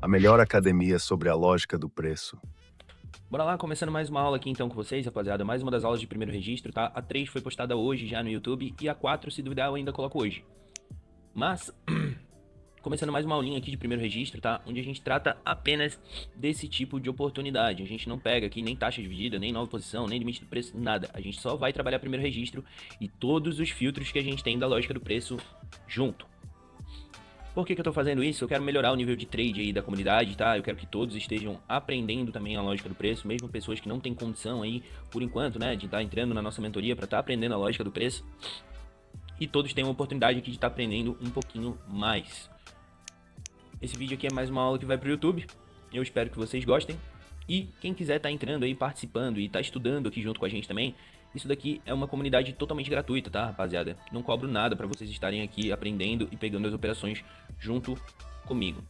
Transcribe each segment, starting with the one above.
a melhor academia sobre a lógica do preço. Bora lá, começando mais uma aula aqui então com vocês, rapaziada. Mais uma das aulas de primeiro registro, tá? A 3 foi postada hoje já no YouTube e a 4, se duvidar, eu ainda coloco hoje. Mas, começando mais uma aulinha aqui de primeiro registro, tá? Onde a gente trata apenas desse tipo de oportunidade. A gente não pega aqui nem taxa dividida, nem nova posição, nem limite do preço, nada. A gente só vai trabalhar primeiro registro e todos os filtros que a gente tem da lógica do preço junto. Por que eu tô fazendo isso? Eu quero melhorar o nível de trade aí da comunidade, tá? Eu quero que todos estejam aprendendo também a lógica do preço, mesmo pessoas que não têm condição aí, por enquanto, né, de estar entrando na nossa mentoria para estar aprendendo a lógica do preço. E todos têm uma oportunidade aqui de estar aprendendo um pouquinho mais. Esse vídeo aqui é mais uma aula que vai pro YouTube. Eu espero que vocês gostem. E quem quiser estar entrando aí, participando e estar estudando aqui junto com a gente também, isso daqui é uma comunidade totalmente gratuita, tá, rapaziada? Não cobro nada para vocês estarem aqui aprendendo e pegando as operações junto comigo.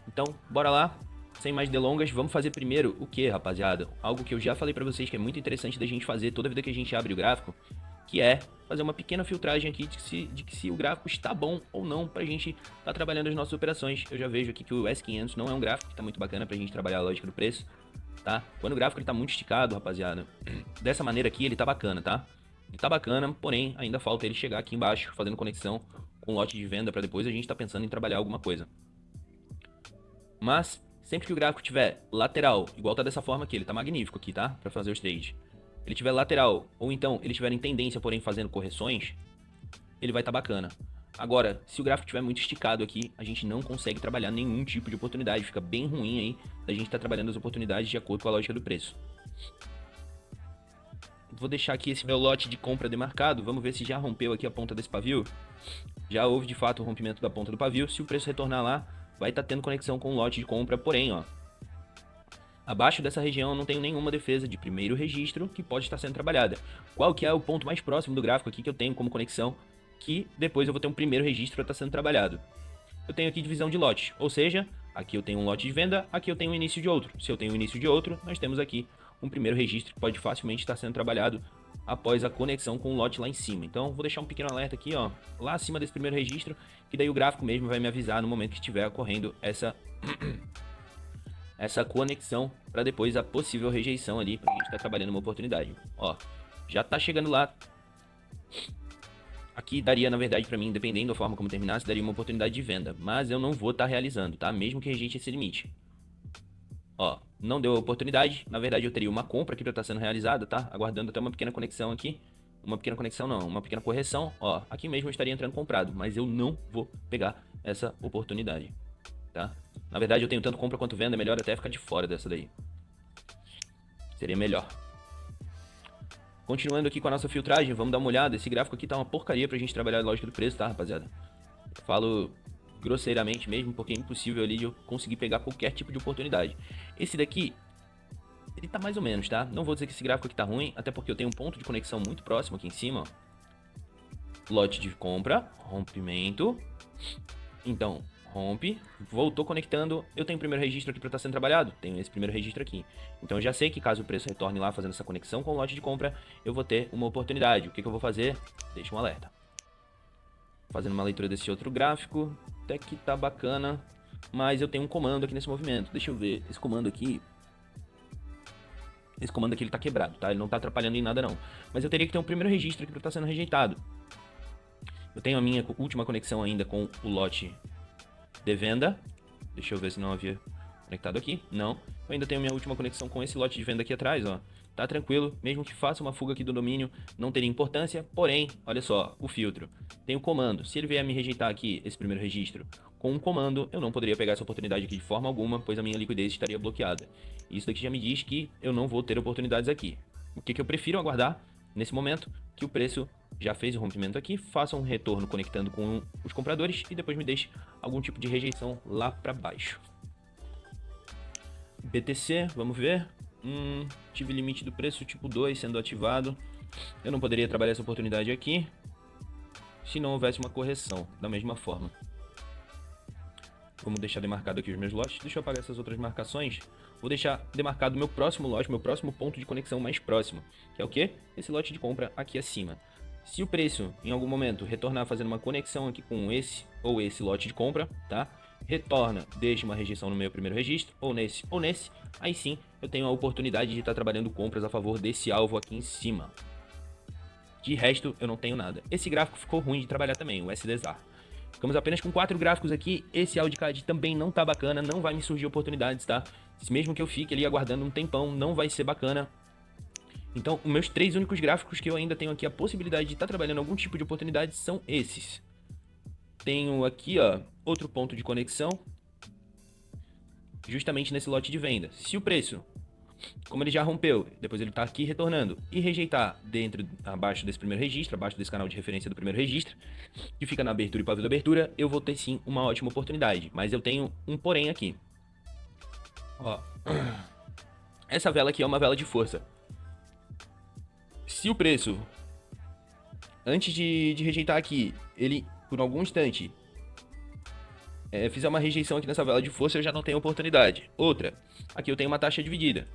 Então, bora lá. Sem mais delongas, vamos fazer primeiro o que, rapaziada? Algo que eu já falei para vocês que é muito interessante da gente fazer toda vida que a gente abre o gráfico, que é fazer uma pequena filtragem aqui de que se o gráfico está bom ou não pra gente estar trabalhando as nossas operações. Eu já vejo aqui que o S500 não é um gráfico que tá muito bacana pra gente trabalhar a lógica do preço, tá? Quando o gráfico ele tá muito esticado, rapaziada, dessa maneira aqui ele tá bacana, tá? Ele tá bacana, porém ainda falta ele chegar aqui embaixo fazendo conexão com o lote de venda para depois a gente tá pensando em trabalhar alguma coisa. Mas sempre que o gráfico tiver lateral, igual tá dessa forma aqui, ele tá magnífico aqui, tá? Pra fazer os trades. Ele tiver lateral, ou então ele tiver em tendência, porém fazendo correções, ele vai estar bacana. Agora, se o gráfico estiver muito esticado aqui, a gente não consegue trabalhar nenhum tipo de oportunidade. Fica bem ruim aí da gente estar trabalhando as oportunidades de acordo com a lógica do preço. Vou deixar aqui esse meu lote de compra demarcado. Vamos ver se já rompeu aqui a ponta desse pavio. Já houve de fato o rompimento da ponta do pavio. Se o preço retornar lá, vai estar tendo conexão com o lote de compra. Porém, ó, abaixo dessa região eu não tenho nenhuma defesa de primeiro registro que pode estar sendo trabalhada. Qual que é o ponto mais próximo do gráfico aqui que eu tenho como conexão, que depois eu vou ter um primeiro registro para estar sendo trabalhado? Eu tenho aqui divisão de lote, ou seja, aqui eu tenho um lote de venda, aqui eu tenho o início de outro. Se eu tenho o início de outro, nós temos aqui um primeiro registro que pode facilmente estar sendo trabalhado após a conexão com o lote lá em cima. Então vou deixar um pequeno alerta aqui, ó, lá acima desse primeiro registro, que daí o gráfico mesmo vai me avisar no momento que estiver ocorrendo essa conexão para depois a possível rejeição ali para a gente estar trabalhando uma oportunidade. Ó, já tá chegando lá. Aqui daria, na verdade, para mim, dependendo da forma como terminasse, daria uma oportunidade de venda, mas eu não vou estar realizando, tá? Mesmo que rejeite esse limite. Ó, não deu a oportunidade, na verdade eu teria uma compra aqui para estar sendo realizada, tá? Aguardando até uma pequena conexão aqui. Uma pequena conexão não, uma pequena correção. Ó, aqui mesmo eu estaria entrando comprado, mas eu não vou pegar essa oportunidade, tá? Na verdade eu tenho tanto compra quanto venda, é melhor até ficar de fora dessa daí. Seria melhor. Continuando aqui com a nossa filtragem, vamos dar uma olhada. Esse gráfico aqui tá uma porcaria pra gente trabalhar a lógica do preço, tá, rapaziada? Eu falo grosseiramente mesmo, porque é impossível ali de eu conseguir pegar qualquer tipo de oportunidade. Esse daqui, ele tá mais ou menos, tá? Não vou dizer que esse gráfico aqui tá ruim, até porque eu tenho um ponto de conexão muito próximo aqui em cima, ó. Lote de compra, rompimento. Então, rompe, voltou conectando. Eu tenho o primeiro registro aqui para estar sendo trabalhado? Tenho esse primeiro registro aqui. Então eu já sei que caso o preço retorne lá fazendo essa conexão com o lote de compra, eu vou ter uma oportunidade. O que eu vou fazer? Deixa um alerta. Fazendo uma leitura desse outro gráfico, até que tá bacana, mas eu tenho um comando aqui nesse movimento. Deixa eu ver, esse comando aqui ele tá quebrado, tá? Ele não tá atrapalhando em nada não. Mas eu teria que ter um primeiro registro aqui para estar sendo rejeitado. Eu tenho a minha última conexão ainda com o lote de venda. Deixa eu ver se não havia conectado aqui. Não. Eu ainda tenho minha última conexão com esse lote de venda aqui atrás, ó. Tá tranquilo, mesmo que faça uma fuga aqui do domínio, não teria importância. Porém, olha só, o filtro. Tem o comando. Se ele vier me rejeitar aqui, esse primeiro registro, com um comando, eu não poderia pegar essa oportunidade aqui de forma alguma, pois a minha liquidez estaria bloqueada. Isso daqui já me diz que eu não vou ter oportunidades aqui. O que eu prefiro aguardar nesse momento? Que o preço já fez o rompimento aqui, faça um retorno conectando com os compradores e depois me deixe algum tipo de rejeição lá para baixo. BTC, vamos ver. Tive limite do preço tipo 2 sendo ativado. Eu não poderia trabalhar essa oportunidade aqui se não houvesse uma correção da mesma forma. Vamos deixar demarcado aqui os meus lotes. Deixa eu apagar essas outras marcações. Vou deixar demarcado o meu próximo lote, meu próximo ponto de conexão mais próximo, que é o quê? Esse lote de compra aqui acima. Se o preço, em algum momento, retornar fazendo uma conexão aqui com esse ou esse lote de compra, tá? retorna, deixa uma rejeição no meu primeiro registro, ou nesse, aí sim eu tenho a oportunidade de estar trabalhando compras a favor desse alvo aqui em cima. De resto, eu não tenho nada. Esse gráfico ficou ruim de trabalhar também, o SDSAR. Ficamos apenas com 4 gráficos aqui. Esse AudiCAD também não tá bacana, não vai me surgir oportunidades, tá? Mesmo que eu fique ali aguardando um tempão, não vai ser bacana. Então, os meus 3 únicos gráficos que eu ainda tenho aqui a possibilidade de estar trabalhando algum tipo de oportunidade são esses. Tenho aqui, ó, outro ponto de conexão, justamente nesse lote de venda. Se o preço, como ele já rompeu, depois ele está aqui retornando, e rejeitar abaixo desse primeiro registro, abaixo desse canal de referência do primeiro registro, que fica na abertura e pavio da abertura, eu vou ter sim uma ótima oportunidade. Mas eu tenho um porém aqui. Ó, essa vela aqui é uma vela de força. Se o preço, antes de rejeitar aqui, ele por algum instante fizer uma rejeição aqui nessa vela de força, eu já não tenho oportunidade. Outra, aqui eu tenho uma taxa dividida,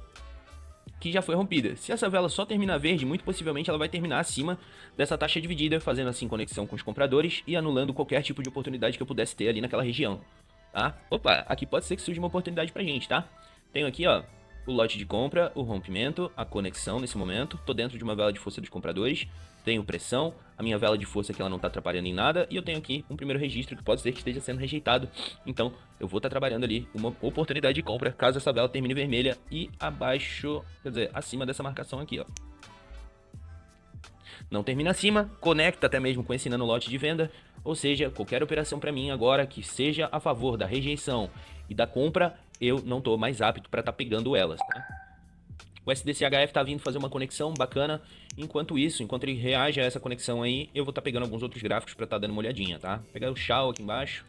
que já foi rompida. Se essa vela só terminar verde, muito possivelmente ela vai terminar acima dessa taxa dividida, fazendo assim conexão com os compradores e anulando qualquer tipo de oportunidade que eu pudesse ter ali naquela região, tá? Opa, aqui pode ser que surja uma oportunidade pra gente, tá? Tenho aqui, ó, o lote de compra, o rompimento, a conexão nesse momento. Tô dentro de uma vela de força dos compradores. Tenho pressão, a minha vela de força aqui ela não tá atrapalhando em nada. E eu tenho aqui um primeiro registro que pode ser que esteja sendo rejeitado. Então eu vou estar trabalhando ali uma oportunidade de compra caso essa vela termine vermelha e abaixo, quer dizer, acima dessa marcação aqui, ó. Não termina acima, conecta até mesmo com esse nanolote de venda. Ou seja, qualquer operação para mim agora que seja a favor da rejeição e da compra, eu não tô mais apto para estar pegando elas, tá? O SDCHF tá vindo fazer uma conexão bacana. Enquanto isso, enquanto ele reage a essa conexão aí, eu vou estar pegando alguns outros gráficos para estar dando uma olhadinha, tá? Vou pegar o Shao aqui embaixo.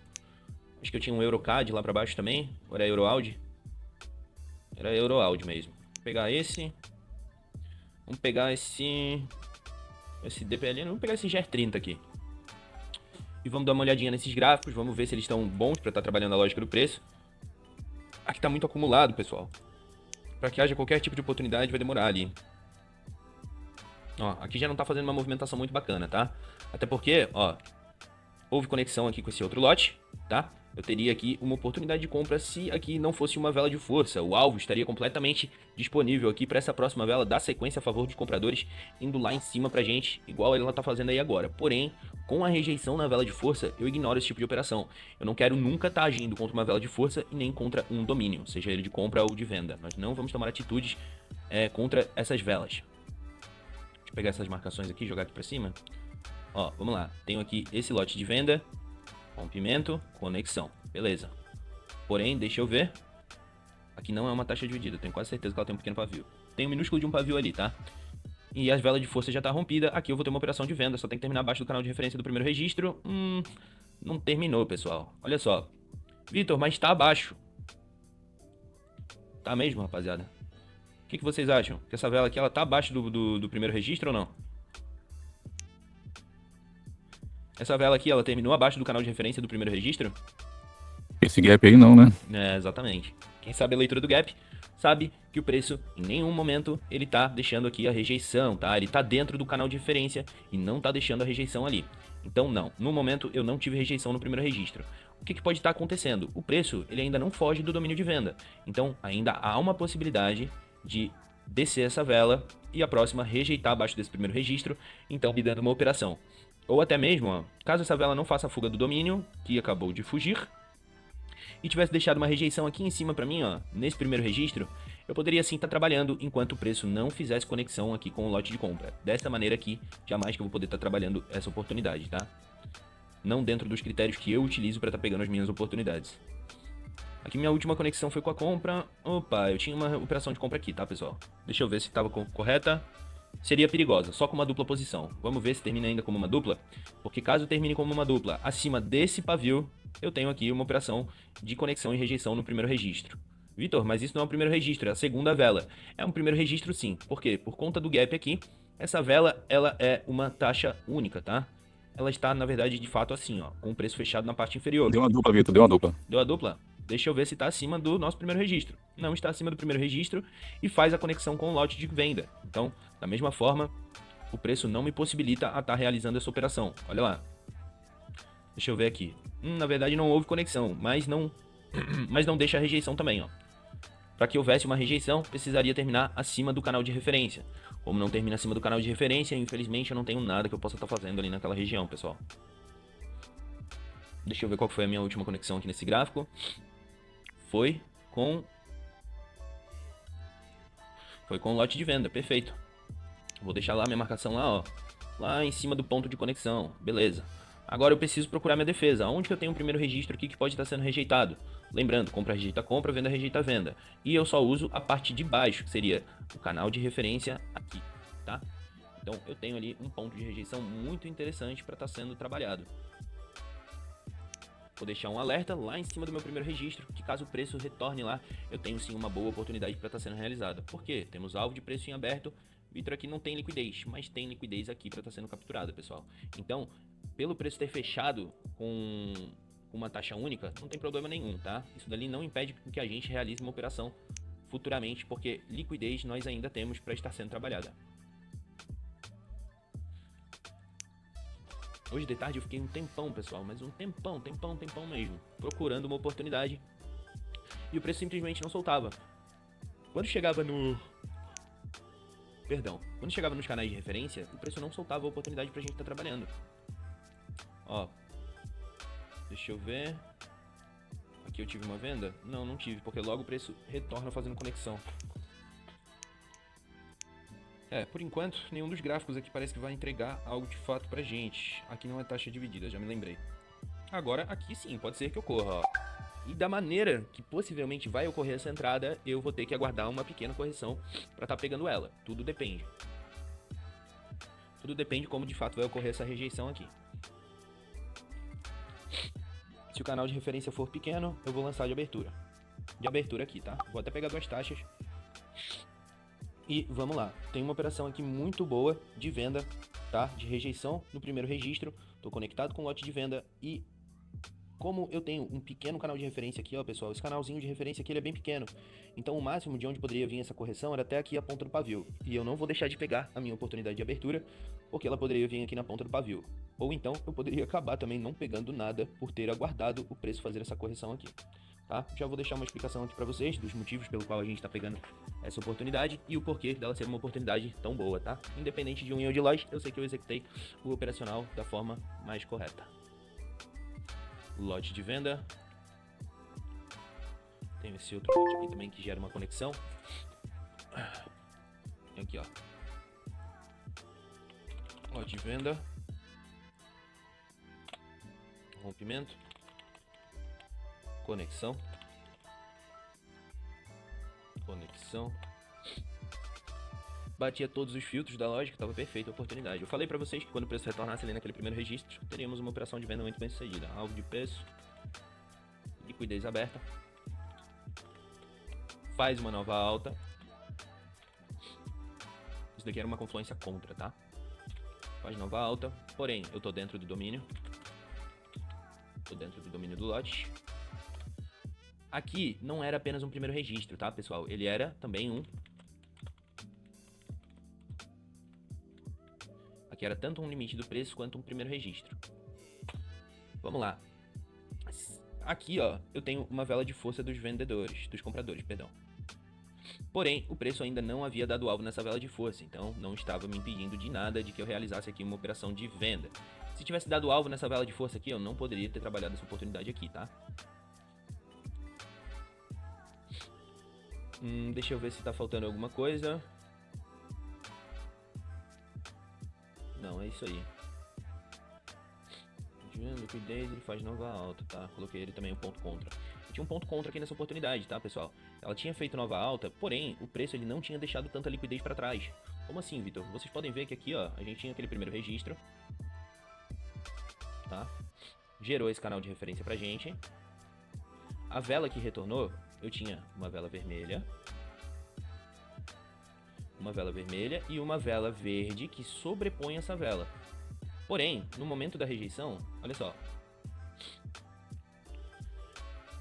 Acho que eu tinha um Eurocad lá para baixo também. Ou era Euroaud? Era Euroaud mesmo. Vou pegar esse. Vamos pegar esse DPLN. Vamos pegar esse GR30 aqui. E vamos dar uma olhadinha nesses gráficos. Vamos ver se eles estão bons para estar trabalhando a lógica do preço. Aqui tá muito acumulado, pessoal. Para que haja qualquer tipo de oportunidade vai demorar ali. Ó, aqui já não tá fazendo uma movimentação muito bacana, tá? Até porque, ó, houve conexão aqui com esse outro lote, tá? Eu teria aqui uma oportunidade de compra se aqui não fosse uma vela de força. O alvo estaria completamente disponível aqui para essa próxima vela dar sequência a favor dos compradores, indo lá em cima pra gente, igual ela tá fazendo aí agora. Porém, com a rejeição na vela de força, eu ignoro esse tipo de operação. Eu não quero nunca estar agindo contra uma vela de força e nem contra um domínio, seja ele de compra ou de venda. Nós não vamos tomar atitudes contra essas velas. Deixa eu pegar essas marcações aqui e jogar aqui pra cima. Ó, vamos lá. Tenho aqui esse lote de venda. Rompimento, conexão, beleza. Porém, deixa eu ver. Aqui não é uma taxa dividida, tenho quase certeza que ela tem um pequeno pavio. Tem um minúsculo de um pavio ali, tá? E a vela de força já tá rompida. Aqui eu vou ter uma operação de venda, só tem que terminar abaixo do canal de referência do primeiro registro. Não terminou, pessoal. Olha só. Vitor, mas tá abaixo. Tá mesmo, rapaziada? O que vocês acham? Que essa vela aqui, ela tá abaixo do primeiro registro ou não? Essa vela aqui, ela terminou abaixo do canal de referência do primeiro registro? Esse gap aí não, né? É, exatamente. Quem sabe a leitura do gap, sabe que o preço, em nenhum momento, ele tá deixando aqui a rejeição, tá? Ele tá dentro do canal de referência e não tá deixando a rejeição ali. Então, não. No momento, eu não tive rejeição no primeiro registro. O que pode estar acontecendo? O preço, ele ainda não foge do domínio de venda. Então, ainda há uma possibilidade de descer essa vela e a próxima rejeitar abaixo desse primeiro registro, então me dando uma operação. Ou até mesmo, ó, caso essa vela não faça a fuga do domínio, que acabou de fugir, e tivesse deixado uma rejeição aqui em cima pra mim, ó, nesse primeiro registro, eu poderia sim estar trabalhando enquanto o preço não fizesse conexão aqui com o lote de compra. Dessa maneira aqui, jamais que eu vou poder estar trabalhando essa oportunidade, tá? Não dentro dos critérios que eu utilizo para estar pegando as minhas oportunidades. Aqui minha última conexão foi com a compra. Opa, eu tinha uma operação de compra aqui, tá, pessoal? Deixa eu ver se estava correta. Seria perigosa, só com uma dupla posição. Vamos ver se termina ainda como uma dupla. Porque caso termine como uma dupla acima desse pavio, eu tenho aqui uma operação de conexão e rejeição no primeiro registro. Vitor, mas isso não é o primeiro registro, é a segunda vela. É um primeiro registro sim. Por quê? Por conta do gap aqui, essa vela ela é uma taxa única, tá? Ela está, na verdade, de fato assim, ó, com o preço fechado na parte inferior. Deu uma dupla, Vitor, deu uma dupla. Deu a dupla? Deixa eu ver se está acima do nosso primeiro registro. Não está acima do primeiro registro e faz a conexão com o lote de venda. Então, da mesma forma, o preço não me possibilita a estar realizando essa operação. Olha lá. Deixa eu ver aqui. Na verdade não houve conexão, mas não mas não deixa a rejeição também, ó. Para que houvesse uma rejeição, precisaria terminar acima do canal de referência. Como não termina acima do canal de referência, infelizmente eu não tenho nada que eu possa estar fazendo ali naquela região, pessoal. Deixa eu ver qual foi a minha última conexão aqui nesse gráfico. Foi com lote de venda, perfeito. Vou deixar lá minha marcação lá, ó. Lá em cima do ponto de conexão, beleza. Agora eu preciso procurar minha defesa. Onde que eu tenho o primeiro registro aqui que pode estar sendo rejeitado? Lembrando, compra rejeita compra, venda rejeita venda. E eu só uso a parte de baixo, que seria o canal de referência aqui, tá? Então eu tenho ali um ponto de rejeição muito interessante para estar sendo trabalhado. Vou deixar um alerta lá em cima do meu primeiro registro, que caso o preço retorne lá, eu tenho sim uma boa oportunidade para estar sendo realizada. Por quê? Temos alvo de preço em aberto. Vitor aqui não tem liquidez, mas tem liquidez aqui para estar sendo capturada, pessoal. Então, pelo preço ter fechado com uma taxa única, não tem problema nenhum, tá? Isso dali não impede que a gente realize uma operação futuramente, porque liquidez nós ainda temos para estar sendo trabalhada. Hoje de tarde eu fiquei um tempão, pessoal, mas um tempão mesmo, procurando uma oportunidade. E o preço simplesmente não soltava. Quando chegava quando chegava nos canais de referência, o preço não soltava a oportunidade pra gente estar trabalhando. Ó, deixa eu ver. Aqui eu tive uma venda? Não, não tive, porque logo o preço retorna fazendo conexão. Por enquanto, nenhum dos gráficos aqui parece que vai entregar algo de fato pra gente. Aqui não é taxa dividida, já me lembrei. Agora, aqui sim, pode ser que ocorra, ó. E da maneira que possivelmente vai ocorrer essa entrada, eu vou ter que aguardar uma pequena correção para estar pegando ela. Tudo depende. Tudo depende como de fato vai ocorrer essa rejeição aqui. Se o canal de referência for pequeno, eu vou lançar de abertura. De abertura aqui, tá? Vou até pegar duas taxas. E vamos lá. Tem uma operação aqui muito boa de venda, tá? De rejeição no primeiro registro. Tô conectado com o lote de venda e como eu tenho um pequeno canal de referência aqui, ó, pessoal, esse canalzinho de referência aqui ele é bem pequeno. Então o máximo de onde poderia vir essa correção era até aqui a ponta do pavio. E eu não vou deixar de pegar a minha oportunidade de abertura, porque ela poderia vir aqui na ponta do pavio. Ou então eu poderia acabar também não pegando nada por ter aguardado o preço fazer essa correção aqui. Tá? Já vou deixar uma explicação aqui para vocês dos motivos pelo qual a gente está pegando essa oportunidade e o porquê dela ser uma oportunidade tão boa, tá? Independente de um ou de lote, eu sei que eu executei o operacional da forma mais correta. Lote de venda. Tem esse outro lote aqui também que gera uma conexão. Aqui, ó. Lote de venda. Rompimento. Conexão. Conexão. Batia todos os filtros da lógica, estava perfeita a oportunidade. Eu falei para vocês que quando o preço retornasse ali naquele primeiro registro, teríamos uma operação de venda muito bem sucedida. Alvo de preço, liquidez aberta, faz uma nova alta. Isso daqui era uma confluência contra, tá? Faz nova alta, porém eu tô dentro do domínio. Tô dentro do domínio do lote. Aqui não era apenas um primeiro registro, tá, pessoal? Ele era também um... Aqui era tanto um limite do preço quanto um primeiro registro. Vamos lá. Aqui, ó, eu tenho uma vela de força dos vendedores, dos compradores, perdão. Porém, o preço ainda não havia dado alvo nessa vela de força, então não estava me impedindo de nada de que eu realizasse aqui uma operação de venda. Se tivesse dado alvo nessa vela de força aqui, eu não poderia ter trabalhado essa oportunidade aqui, tá? Deixa eu ver se tá faltando alguma coisa. Não, é isso aí. Liquidez, ele faz nova alta, tá? Coloquei ele também um ponto contra. E tinha um ponto contra aqui nessa oportunidade, tá, pessoal? Ela tinha feito nova alta, porém, o preço ele não tinha deixado tanta liquidez para trás. Como assim, Vitor? Vocês podem ver que aqui, ó, a gente tinha aquele primeiro registro, tá? Gerou esse canal de referência pra gente. A vela que retornou, eu tinha uma vela vermelha, e uma vela verde que sobrepõe essa vela. Porém, no momento da rejeição, olha só.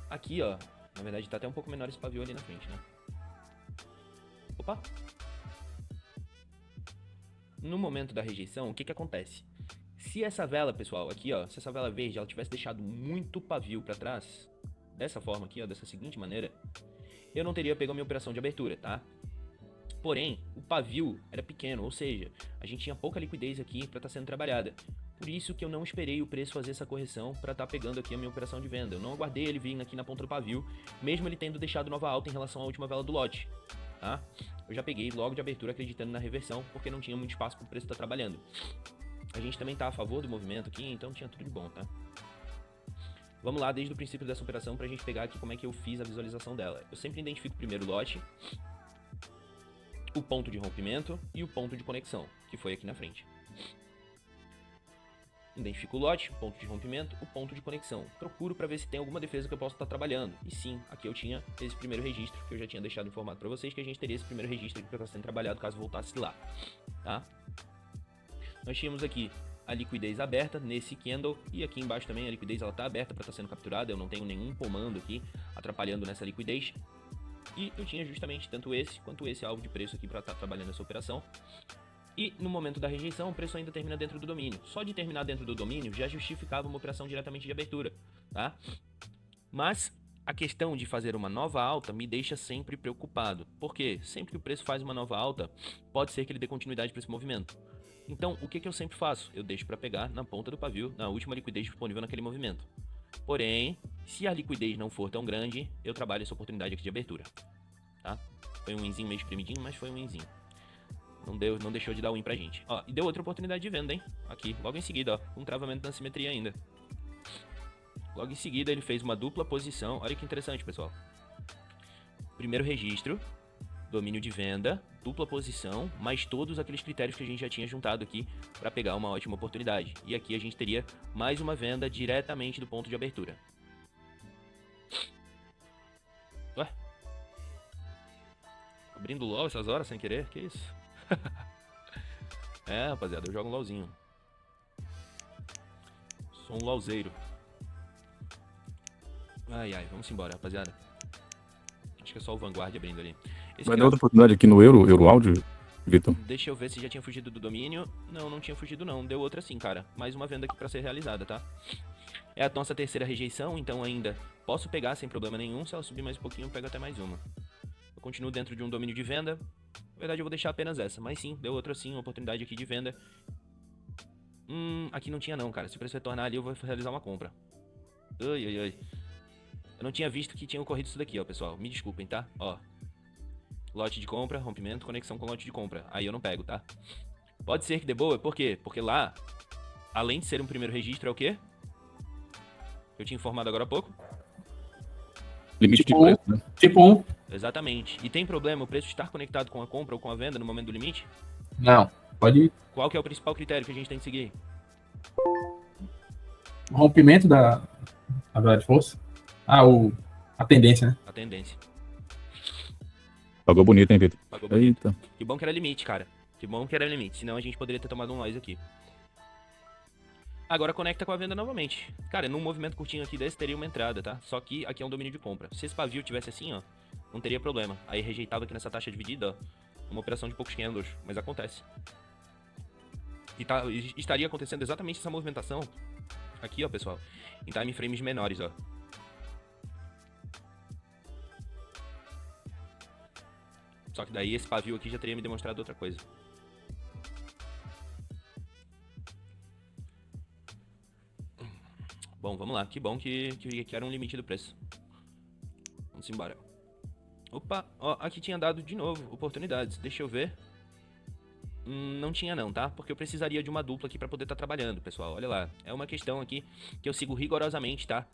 Aqui, ó, na verdade tá até um pouco menor esse pavio ali na frente, né? Opa! No momento da rejeição, o que que acontece? Se essa vela, pessoal, aqui, ó, se essa vela verde, ela tivesse deixado muito pavio pra trás, dessa forma aqui, ó, dessa seguinte maneira, eu não teria pego a minha operação de abertura, tá? Porém, o pavio era pequeno, ou seja, a gente tinha pouca liquidez aqui para estar sendo trabalhada. Por isso que eu não esperei o preço fazer essa correção para estar pegando aqui a minha operação de venda. Eu não aguardei ele vir aqui na ponta do pavio, mesmo ele tendo deixado nova alta em relação à última vela do lote, tá? Eu já peguei logo de abertura acreditando na reversão, porque não tinha muito espaço para o preço estar trabalhando. A gente também tá a favor do movimento aqui, então tinha tudo de bom, tá? Vamos lá desde o princípio dessa operação para a gente pegar aqui como é que eu fiz a visualização dela. Eu sempre identifico o primeiro lote, o ponto de rompimento e o ponto de conexão, que foi aqui na frente. Identifico o lote, o ponto de rompimento, o ponto de conexão. Procuro para ver se tem alguma defesa que eu possa estar trabalhando. E sim, aqui eu tinha esse primeiro registro, que eu já tinha deixado informado para vocês, que a gente teria esse primeiro registro aqui para estar sendo trabalhado caso voltasse lá, tá? Nós tínhamos aqui a liquidez aberta nesse candle e aqui embaixo também a liquidez ela está aberta para estar sendo capturada. Eu não tenho nenhum comando aqui atrapalhando nessa liquidez. E eu tinha justamente tanto esse quanto esse alvo de preço aqui para estar trabalhando essa operação. E no momento da rejeição, o preço ainda termina dentro do domínio. Só de terminar dentro do domínio já justificava uma operação diretamente de abertura, tá? Mas a questão de fazer uma nova alta me deixa sempre preocupado. Por quê? Sempre que o preço faz uma nova alta, pode ser que ele dê continuidade para esse movimento. Então, o que eu sempre faço? Eu deixo para pegar na ponta do pavio, na última liquidez disponível naquele movimento. Porém, se a liquidez não for tão grande, eu trabalho essa oportunidade aqui de abertura, tá? Foi um winzinho meio espremidinho, mas foi um winzinho. Não deixou de dar win pra gente. Ó, e deu outra oportunidade de venda, hein? Aqui, logo em seguida, ó, um travamento na simetria ainda. Logo em seguida, ele fez uma dupla posição. Olha que interessante, pessoal. Primeiro registro, domínio de venda, dupla posição, mais todos aqueles critérios que a gente já tinha juntado aqui para pegar uma ótima oportunidade. E aqui a gente teria mais uma venda diretamente do ponto de abertura. Ué? Abrindo LOL essas horas sem querer? Que isso? É, rapaziada, eu jogo um LOLzinho. Sou um LOLzeiro. Ai, vamos embora, rapaziada. Acho que é só o Vanguard abrindo ali. Vai dar outra oportunidade aqui no Euro Áudio, Vitor? Deixa eu ver se já tinha fugido do domínio. Não tinha fugido não. Deu outra sim, cara. Mais uma venda aqui pra ser realizada, tá? É a nossa terceira rejeição, então ainda posso pegar sem problema nenhum. Se ela subir mais um pouquinho, eu pego até mais uma. Eu continuo dentro de um domínio de venda. Na verdade, eu vou deixar apenas essa. Mas sim, deu outra sim, uma oportunidade aqui de venda. Aqui não tinha não, cara. Se o preço retornar ali, eu vou realizar uma compra. Ai. Eu não tinha visto que tinha ocorrido isso daqui, ó, pessoal. Me desculpem, tá? Ó. Lote de compra, rompimento, conexão com lote de compra. Aí eu não pego, tá? Pode ser que dê boa, por quê? Porque lá, além de ser um primeiro registro, é o quê? Eu tinha informado agora há pouco. Limite de preço, né? Tipo 1. Exatamente. E tem problema o preço estar conectado com a compra ou com a venda no momento do limite? Não, pode ir. Qual que é o principal critério que a gente tem que seguir? O rompimento da vela de força. A tendência, né? A tendência. Pagou bonito, hein, Vitor? Pagou bonito. Eita. Que bom que era limite, cara. Que bom que era limite. Senão a gente poderia ter tomado um loss aqui. Agora conecta com a venda novamente. Cara, num movimento curtinho aqui desse teria uma entrada, tá? Só que aqui é um domínio de compra. Se esse pavio tivesse assim, ó, não teria problema. Aí rejeitava aqui nessa taxa dividida, ó, uma operação de poucos candles. Mas acontece. E estaria acontecendo exatamente essa movimentação aqui, ó, pessoal, em time frames menores, ó. Só que daí esse pavio aqui já teria me demonstrado outra coisa. Bom, vamos lá. Que bom que era um limite do preço. Vamos embora. Opa, ó, aqui tinha dado de novo oportunidades. Deixa eu ver. Não tinha não, tá? Porque eu precisaria de uma dupla aqui pra poder estar trabalhando, pessoal. Olha lá. É uma questão aqui que eu sigo rigorosamente, tá?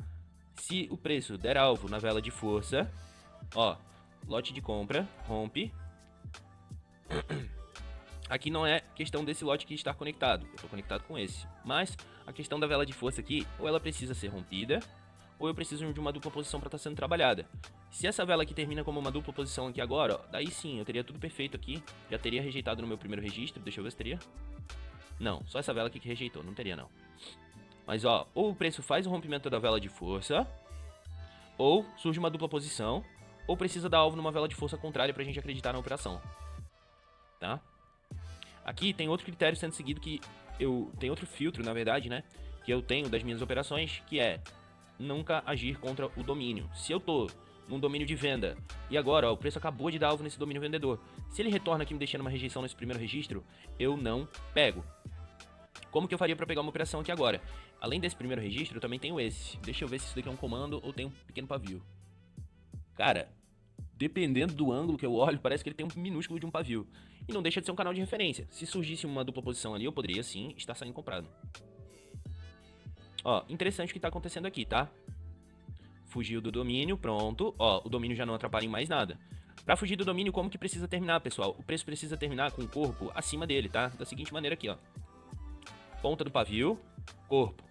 Se o preço der alvo na vela de força, ó, lote de compra, rompe. Aqui não é questão desse lote que estar conectado. Eu estou conectado com esse. Mas a questão da vela de força aqui, ou ela precisa ser rompida, ou eu preciso de uma dupla posição para estar sendo trabalhada. Se essa vela aqui termina como uma dupla posição aqui agora, ó, daí sim, eu teria tudo perfeito aqui. Já teria rejeitado no meu primeiro registro. Deixa eu ver se teria. Não, só essa vela aqui que rejeitou. Não teria, não. Mas, ó, ou o preço faz o rompimento da vela de força, ou surge uma dupla posição, ou precisa dar alvo numa vela de força contrária pra gente acreditar na operação. Tá? Aqui tem outro critério sendo seguido tem outro filtro, na verdade, né? Que eu tenho das minhas operações, que é nunca agir contra o domínio. Se eu tô num domínio de venda e agora, ó, o preço acabou de dar alvo nesse domínio vendedor, se ele retorna aqui me deixando uma rejeição nesse primeiro registro, eu não pego. Como que eu faria para pegar uma operação aqui agora? Além desse primeiro registro, eu também tenho esse. Deixa eu ver se isso daqui é um comando ou tem um pequeno pavio. Cara, dependendo do ângulo que eu olho, parece que ele tem um minúsculo de um pavio. E não deixa de ser um canal de referência. Se surgisse uma dupla posição ali, eu poderia sim estar saindo comprado. Ó, interessante o que tá acontecendo aqui, tá? Fugiu do domínio, pronto. Ó, o domínio já não atrapalha em mais nada. Pra fugir do domínio, como que precisa terminar, pessoal? O preço precisa terminar com o corpo acima dele, tá? Da seguinte maneira aqui, ó. Ponta do pavio, corpo.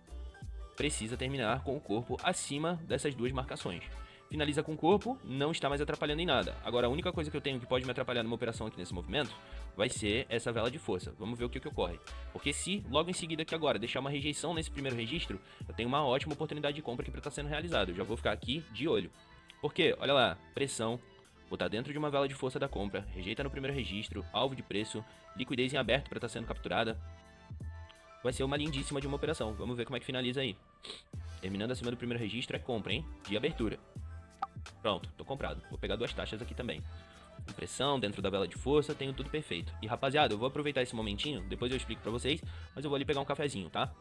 Precisa terminar com o corpo acima dessas duas marcações. Finaliza com o corpo, não está mais atrapalhando em nada. Agora, a única coisa que eu tenho que pode me atrapalhar numa operação aqui nesse movimento vai ser essa vela de força. Vamos ver o que ocorre. Porque se logo em seguida aqui agora deixar uma rejeição nesse primeiro registro, eu tenho uma ótima oportunidade de compra aqui para estar sendo realizado. Eu já vou ficar aqui de olho. Por quê? Olha lá, pressão, botar dentro de uma vela de força da compra, rejeita no primeiro registro, alvo de preço, liquidez em aberto para estar sendo capturada. Vai ser uma lindíssima de uma operação. Vamos ver como é que finaliza aí. Terminando acima do primeiro registro é compra, hein? De abertura. Pronto, tô comprado. Vou pegar duas taxas aqui também. Impressão dentro da vela de força, tenho tudo perfeito. E rapaziada, eu vou aproveitar esse momentinho, depois eu explico pra vocês, mas eu vou ali pegar um cafezinho, tá?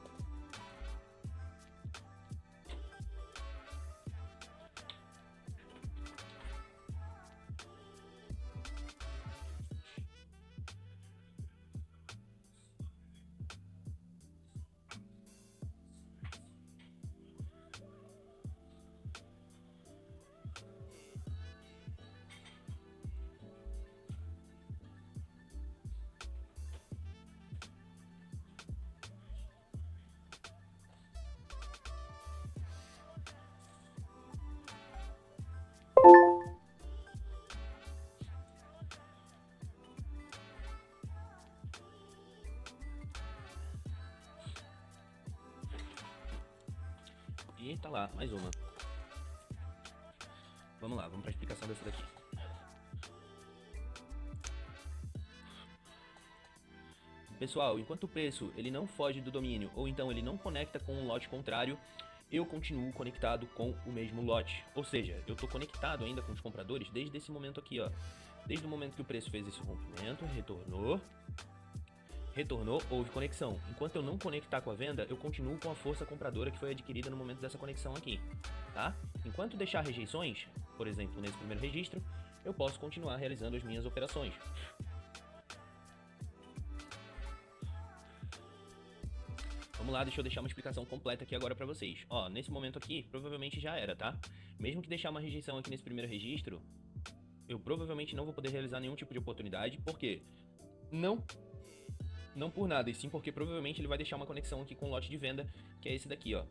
E tá lá, mais uma. Vamos lá, vamos pra explicação dessa daqui. Pessoal, enquanto o preço ele não foge do domínio ou então ele não conecta com um lote contrário, eu continuo conectado com o mesmo lote. Ou seja, eu estou conectado ainda com os compradores desde esse momento aqui, ó. Desde o momento que o preço fez esse rompimento, retornou, houve conexão. Enquanto eu não conectar com a venda, eu continuo com a força compradora que foi adquirida no momento dessa conexão aqui, tá? Enquanto deixar rejeições, por exemplo, nesse primeiro registro, eu posso continuar realizando as minhas operações. Vamos lá, deixa eu deixar uma explicação completa aqui agora pra vocês. Ó, nesse momento aqui, provavelmente já era, tá? Mesmo que deixar uma rejeição aqui nesse primeiro registro, eu provavelmente não vou poder realizar nenhum tipo de oportunidade, porque não por nada, e sim porque provavelmente ele vai deixar uma conexão aqui com o lote de venda, que é esse daqui, ó.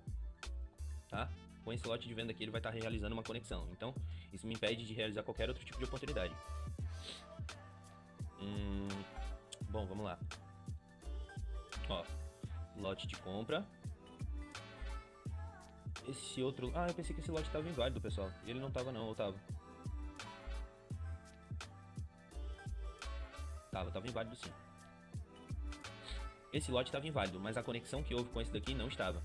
Tá? Com esse lote de venda aqui ele vai estar realizando uma conexão. Então, isso me impede de realizar qualquer outro tipo de oportunidade. Bom, vamos lá. Ó, lote de compra. Esse outro... Ah, eu pensei que esse lote estava inválido, pessoal. E ele não estava não, ou tava? Tava inválido sim. Esse lote estava inválido, mas a conexão que houve com esse daqui não estava.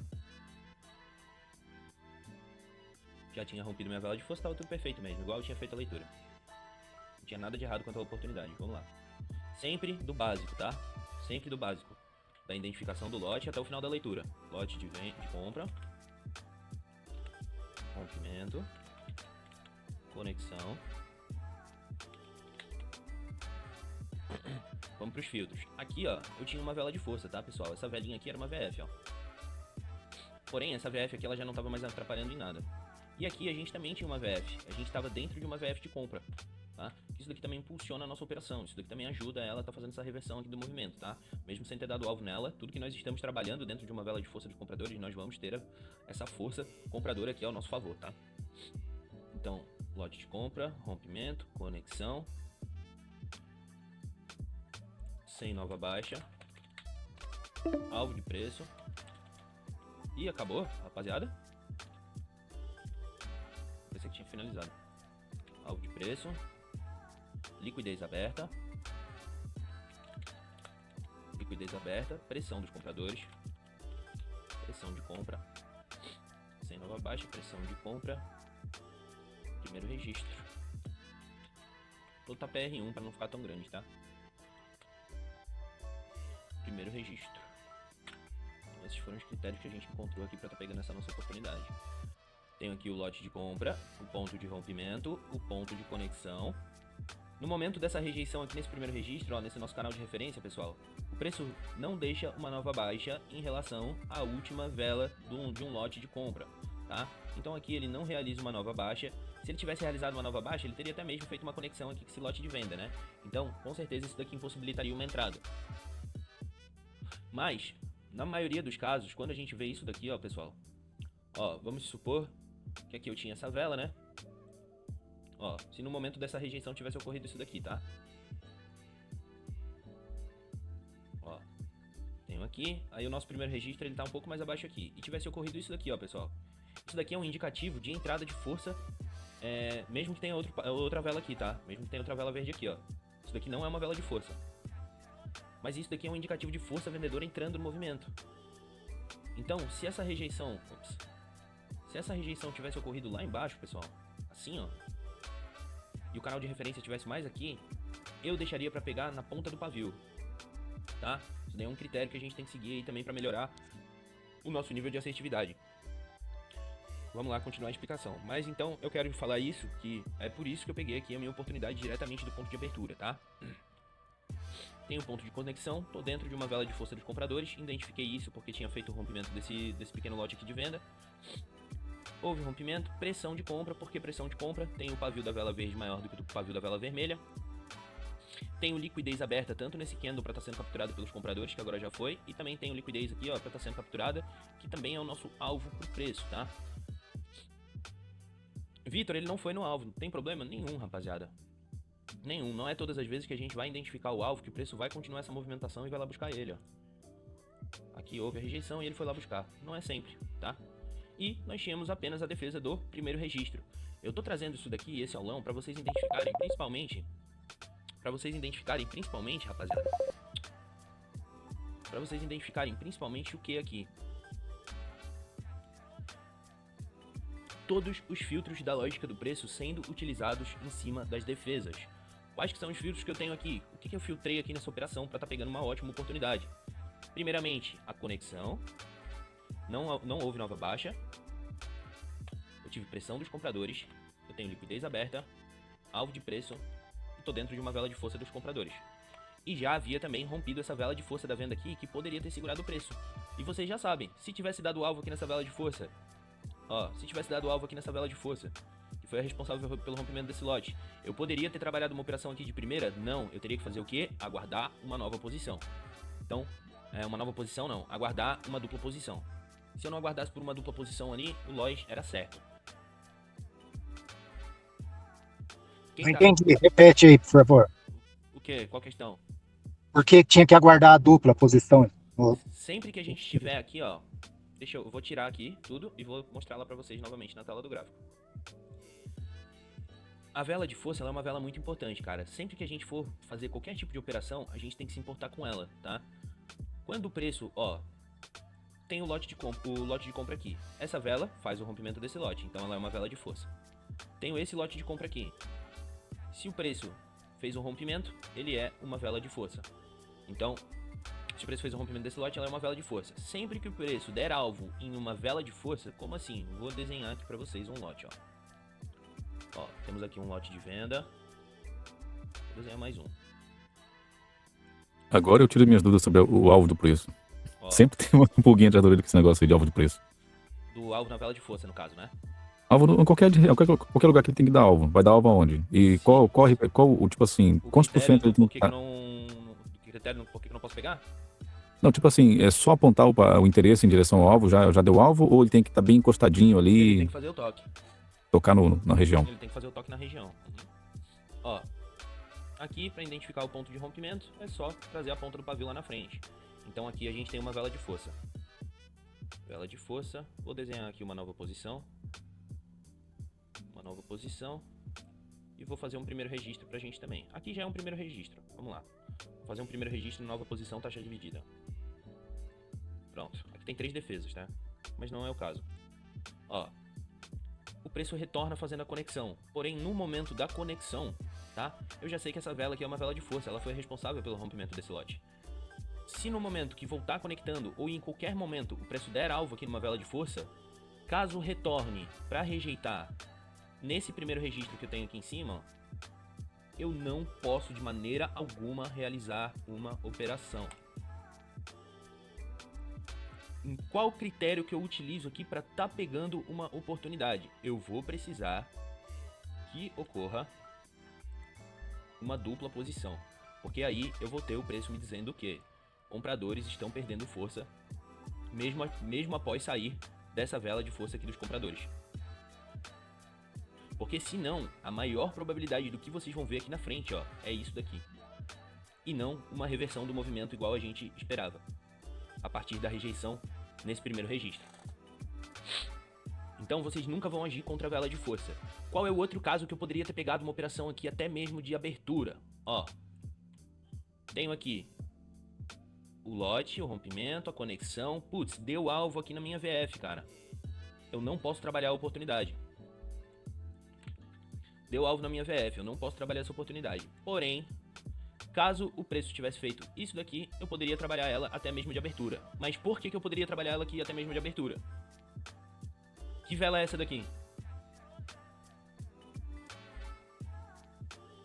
Já tinha rompido minha vela de força, estava tudo perfeito mesmo, igual eu tinha feito a leitura. Não tinha nada de errado quanto à oportunidade, vamos lá. Sempre do básico, tá? Sempre do básico. Da identificação do lote até o final da leitura. Lote de compra. Rompimento. Conexão. Vamos para os filtros. Aqui, ó, eu tinha uma vela de força, tá, pessoal? Essa velinha aqui era uma VF, ó. Porém, essa VF aqui ela já não estava mais atrapalhando em nada. E aqui a gente também tinha uma VF. A gente estava dentro de uma VF de compra, tá? Isso daqui também impulsiona a nossa operação. Isso daqui também ajuda ela a estar fazendo essa reversão aqui do movimento, tá? Mesmo sem ter dado alvo nela, tudo que nós estamos trabalhando dentro de uma vela de força de compradores, nós vamos ter essa força compradora aqui ao nosso favor, tá? Então, lote de compra, rompimento, conexão. Sem nova baixa. Alvo de preço. E acabou, rapaziada. Pensei que tinha finalizado. Alvo de preço. Liquidez aberta. liquidez aberta, pressão dos compradores, pressão de compra, sem nova baixa, pressão de compra, primeiro registro. Vou botar PR1 para não ficar tão grande, tá? Primeiro registro. Então, esses foram os critérios que a gente encontrou aqui para estar pegando essa nossa oportunidade. Tenho aqui o lote de compra, o ponto de rompimento, o ponto de conexão. No momento dessa rejeição aqui nesse primeiro registro, ó, nesse nosso canal de referência, pessoal, o preço não deixa uma nova baixa em relação à última vela de um lote de compra, tá? Então aqui ele não realiza uma nova baixa. Se ele tivesse realizado uma nova baixa, ele teria até mesmo feito uma conexão aqui com esse lote de venda, né? Então, com certeza isso daqui impossibilitaria uma entrada. Mas, na maioria dos casos, quando a gente vê isso daqui, ó, pessoal, ó, vamos supor que aqui eu tinha essa vela, né? Ó, se no momento dessa rejeição tivesse ocorrido isso daqui, tá? Ó, tenho aqui, aí o nosso primeiro registro ele tá um pouco mais abaixo aqui. E tivesse ocorrido isso daqui, ó, pessoal. Isso daqui é um indicativo de entrada de força, mesmo que tenha outra vela aqui, tá? Mesmo que tenha outra vela verde aqui, ó. Isso daqui não é uma vela de força. Mas isso daqui é um indicativo de força vendedora entrando no movimento. Então, se essa rejeição tivesse ocorrido lá embaixo, pessoal, assim, ó, e o canal de referência estivesse mais aqui, eu deixaria para pegar na ponta do pavio, tá? Isso daí é um critério que a gente tem que seguir aí também para melhorar o nosso nível de assertividade. Vamos lá, continuar a explicação. Mas então, eu quero falar isso, que é por isso que eu peguei aqui a minha oportunidade diretamente do ponto de abertura, tá? Tenho um ponto de conexão, tô dentro de uma vela de força dos compradores, identifiquei isso porque tinha feito o rompimento desse pequeno lote aqui de venda. Houve rompimento, pressão de compra, porque pressão de compra tem o pavio da vela verde maior do que o pavio da vela vermelha. Tenho liquidez aberta tanto nesse candle para estar sendo capturado pelos compradores, que agora já foi, e também tenho liquidez aqui, ó, para estar sendo capturada, que também é o nosso alvo pro preço, tá? Vitor, ele não foi no alvo, não tem problema nenhum, rapaziada. Nenhum, não é todas as vezes que a gente vai identificar o alvo que o preço vai continuar essa movimentação e vai lá buscar ele, ó. Aqui houve a rejeição e ele foi lá buscar, não é sempre, tá? E nós tínhamos apenas a defesa do primeiro registro. Eu tô trazendo isso daqui, esse aulão, para vocês identificarem principalmente, rapaziada, para vocês identificarem principalmente o que aqui? Todos os filtros da lógica do preço sendo utilizados em cima das defesas. Quais que são os filtros que eu tenho aqui? O que eu filtrei aqui nessa operação para estar pegando uma ótima oportunidade? Primeiramente, a conexão. Não houve nova baixa. Eu tive pressão dos compradores. Eu tenho liquidez aberta, alvo de preço e estou dentro de uma vela de força dos compradores. E já havia também rompido essa vela de força da venda aqui, que poderia ter segurado o preço. E vocês já sabem, se tivesse dado alvo aqui nessa vela de força, ó, se tivesse dado alvo aqui nessa vela de força, que foi a responsável pelo rompimento desse lote, eu poderia ter trabalhado uma operação aqui de primeira? Não, eu teria que fazer o quê? Aguardar uma nova posição. Então, uma nova posição não, aguardar uma dupla posição. Se eu não aguardasse por uma dupla posição ali, o loss era certo. Não entendi, repete aí, por favor. O quê? Qual questão? Por que tinha que aguardar a dupla posição? Sempre que a gente estiver aqui, ó, eu vou tirar aqui tudo e vou mostrar lá pra vocês novamente na tela do gráfico. A vela de força ela é uma vela muito importante, cara. Sempre que a gente for fazer qualquer tipo de operação, a gente tem que se importar com ela, tá? Quando o preço, ó, tem o lote de compra aqui. Essa vela faz o rompimento desse lote, então ela é uma vela de força. Tenho esse lote de compra aqui. Se o preço fez um rompimento, ele é uma vela de força. Então, se o preço fez um rompimento desse lote, ela é uma vela de força. Sempre que o preço der alvo em uma vela de força, como assim? Vou desenhar aqui para vocês um lote, ó. Ó, temos aqui um lote de venda. Vou desenhar mais um. Agora eu tiro minhas dúvidas sobre o alvo do preço. Ó, Sempre tem uma pulguinha atrás da orelha com esse negócio aí de alvo de preço. do alvo na vela de força, no caso, né? Alvo em qualquer lugar que ele tem que dar alvo. Vai dar alvo aonde? E qual tipo assim, quantos por cento ele tem que dar? Critério por que eu não posso pegar? Não, tipo assim, é só apontar o interesse em direção ao alvo, já deu alvo, ou ele tem que estar bem encostadinho Ele ali, tem que fazer o toque. tocar na região? Ele tem que fazer o toque na região. Uhum. Ó, aqui para identificar o ponto de rompimento é só trazer a ponta do pavio lá na frente. Então aqui a gente tem uma vela de força. Vela de força. Vou desenhar aqui uma nova posição. E vou fazer um primeiro registro pra gente também. Aqui já é um primeiro registro. Vamos lá. Fazer um primeiro registro, nova posição, taxa dividida. Pronto. Aqui tem 3 defesas, tá? Mas não é o caso. Ó. O preço retorna fazendo a conexão. Porém, no momento da conexão, tá? Eu já sei que essa vela aqui é uma vela de força. Ela foi responsável pelo rompimento desse lote. Se no momento que voltar conectando, ou em qualquer momento, o preço der alvo aqui numa vela de força, caso retorne para rejeitar nesse primeiro registro que eu tenho aqui em cima, ó, eu não posso de maneira alguma realizar uma operação. Em qual critério que eu utilizo aqui para estar pegando uma oportunidade? Eu vou precisar que ocorra uma dupla posição, porque aí eu vou ter o preço me dizendo que compradores estão perdendo força mesmo após sair dessa vela de força aqui dos compradores. Porque senão, a maior probabilidade do que vocês vão ver aqui na frente, ó, é isso daqui. E não uma reversão do movimento igual a gente esperava, a partir da rejeição nesse primeiro registro. Então vocês nunca vão agir contra a vela de força. Qual é o outro caso que eu poderia ter pegado uma operação aqui até mesmo de abertura? Ó, tenho aqui o lote, o rompimento, a conexão. Putz, deu alvo aqui na minha VF, cara. Eu não posso trabalhar a oportunidade. Deu alvo na minha VF, eu não posso trabalhar essa oportunidade. Porém, caso o preço tivesse feito isso daqui, eu poderia trabalhar ela até mesmo de abertura. Mas por que eu poderia trabalhar ela aqui até mesmo de abertura? Que vela é essa daqui?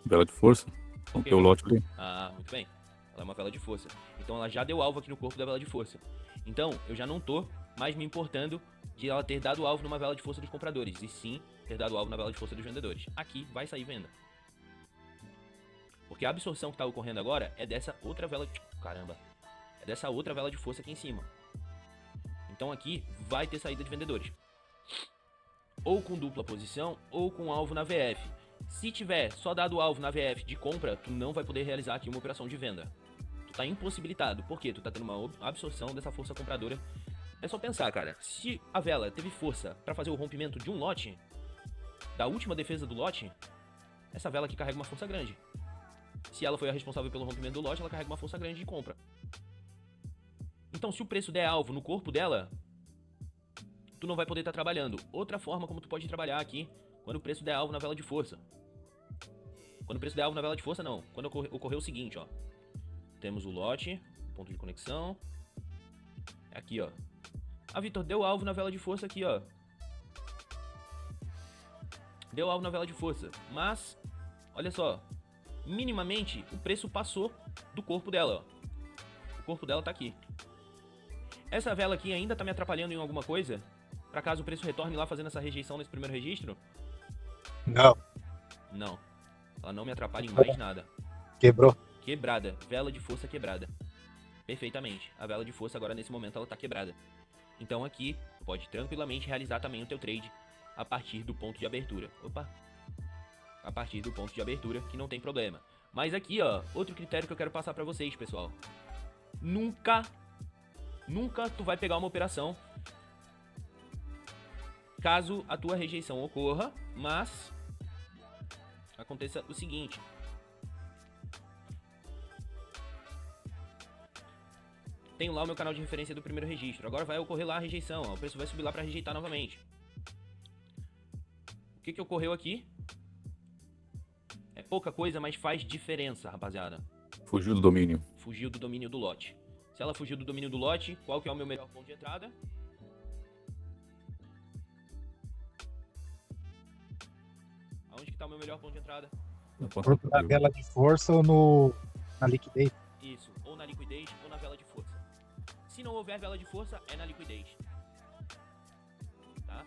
Vela de força. Então tem o lote ali. Ah, muito bem. Ela é uma vela de força. Então ela já deu alvo aqui no corpo da vela de força. Então, eu já não tô mais me importando de ela ter dado alvo numa vela de força dos compradores, e sim ter dado alvo na vela de força dos vendedores. Aqui vai sair venda. Porque a absorção que está ocorrendo agora é dessa outra vela... Caramba! É dessa outra vela de força aqui em cima. Então aqui vai ter saída de vendedores. Ou com dupla posição, ou com alvo na VF. Se tiver só dado alvo na VF de compra, tu não vai poder realizar aqui uma operação de venda. Tu tá impossibilitado. Por quê? Tu tá tendo uma absorção dessa força compradora. É só pensar, cara. Se a vela teve força para fazer o rompimento de um lote, da última defesa do lote, essa vela aqui carrega uma força grande. Se ela foi a responsável pelo rompimento do lote, ela carrega uma força grande de compra. Então, se o preço der alvo no corpo dela, tu não vai poder estar trabalhando. Outra forma como tu pode trabalhar aqui, quando o preço der alvo na vela de força. Quando o preço der alvo na vela de força, não. Quando ocorrer o seguinte, ó. Temos o lote, ponto de conexão. Aqui, ó. Ah, Vitor, deu alvo na vela de força aqui, ó. Deu alvo na vela de força. Mas, olha só. Minimamente, o preço passou do corpo dela, ó. O corpo dela tá aqui. Essa vela aqui ainda tá me atrapalhando em alguma coisa? Pra caso o preço retorne lá fazendo essa rejeição nesse primeiro registro? Não. Não. Ela não me atrapalha em mais nada. Quebrou. Quebrada. Vela de força quebrada. Perfeitamente. A vela de força agora nesse momento ela tá quebrada. Então aqui pode tranquilamente realizar também o teu trade a partir do ponto de abertura. Opa. A partir do ponto de abertura, que não tem problema. Mas aqui, ó, outro critério que eu quero passar pra vocês, pessoal. Nunca tu vai pegar uma operação caso a tua rejeição ocorra, mas aconteça o seguinte. Tenho lá o meu canal de referência do primeiro registro. Agora vai ocorrer lá a rejeição, ó, o preço vai subir lá pra rejeitar novamente. O que ocorreu aqui? É pouca coisa, mas faz diferença, rapaziada. Fugiu do domínio. Fugiu do domínio do lote. Se ela fugiu do domínio do lote, qual que é o meu melhor ponto de entrada? Aonde que tá o meu melhor ponto de entrada? Corpo da vela de força ou na liquidez? Isso, ou na liquidez ou na vela de força. Se não houver vela de força, é na liquidez. Tá?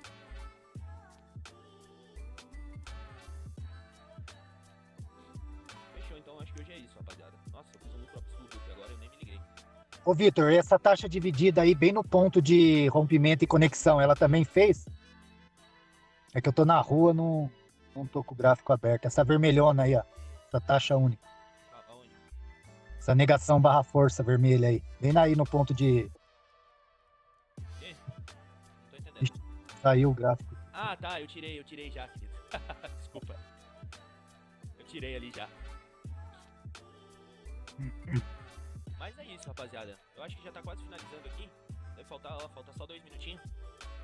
Fechou, então acho que hoje é isso, rapaziada. Nossa, eu fiz um lucro absurdo aqui agora, eu nem me liguei. Ô, Vitor, essa taxa dividida aí, bem no ponto de rompimento e conexão, ela também fez? É que eu tô na rua, não tô com o gráfico aberto. Essa vermelhona aí, ó. Essa taxa única. Aonde? Essa negação barra força vermelha aí. Bem aí no ponto de... Quê? Não tô entendendo. Saiu o gráfico. Ah, tá, eu tirei já, querido. Desculpa. Eu tirei ali já. Mas é isso, rapaziada. Eu acho que já tá quase finalizando aqui. Deve faltar, ó, falta só 2 minutinhos.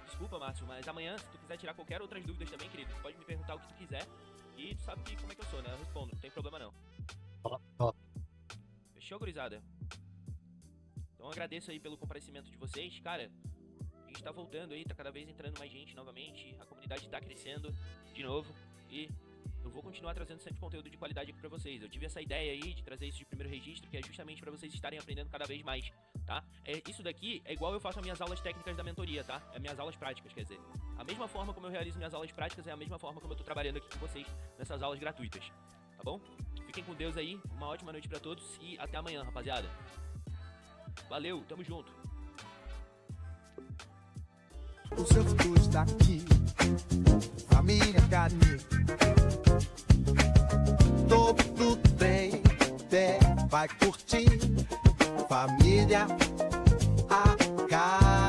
Desculpa, Márcio, mas amanhã, se tu quiser tirar qualquer outras dúvidas também, querido, tu pode me perguntar o que tu quiser. E tu sabe como é que eu sou, né? Eu respondo, não tem problema não. Top. Fechou, gurizada? Então eu agradeço aí pelo comparecimento de vocês. Cara, a gente tá voltando aí, tá cada vez entrando mais gente novamente. A comunidade tá crescendo de novo. E eu vou continuar trazendo sempre conteúdo de qualidade aqui pra vocês. Eu tive essa ideia aí de trazer isso de primeiro registro, que é justamente pra vocês estarem aprendendo cada vez mais, tá? Isso daqui é igual eu faço as minhas aulas técnicas da mentoria, tá? É minhas aulas práticas, quer dizer. A mesma forma como eu realizo minhas aulas práticas é a mesma forma como eu tô trabalhando aqui com vocês nessas aulas gratuitas, tá bom? Fiquem com Deus aí, uma ótima noite pra todos e até amanhã, rapaziada. Valeu, tamo junto. O seu futuro está aqui, família, carinho. Todo bem, vai curtir, família.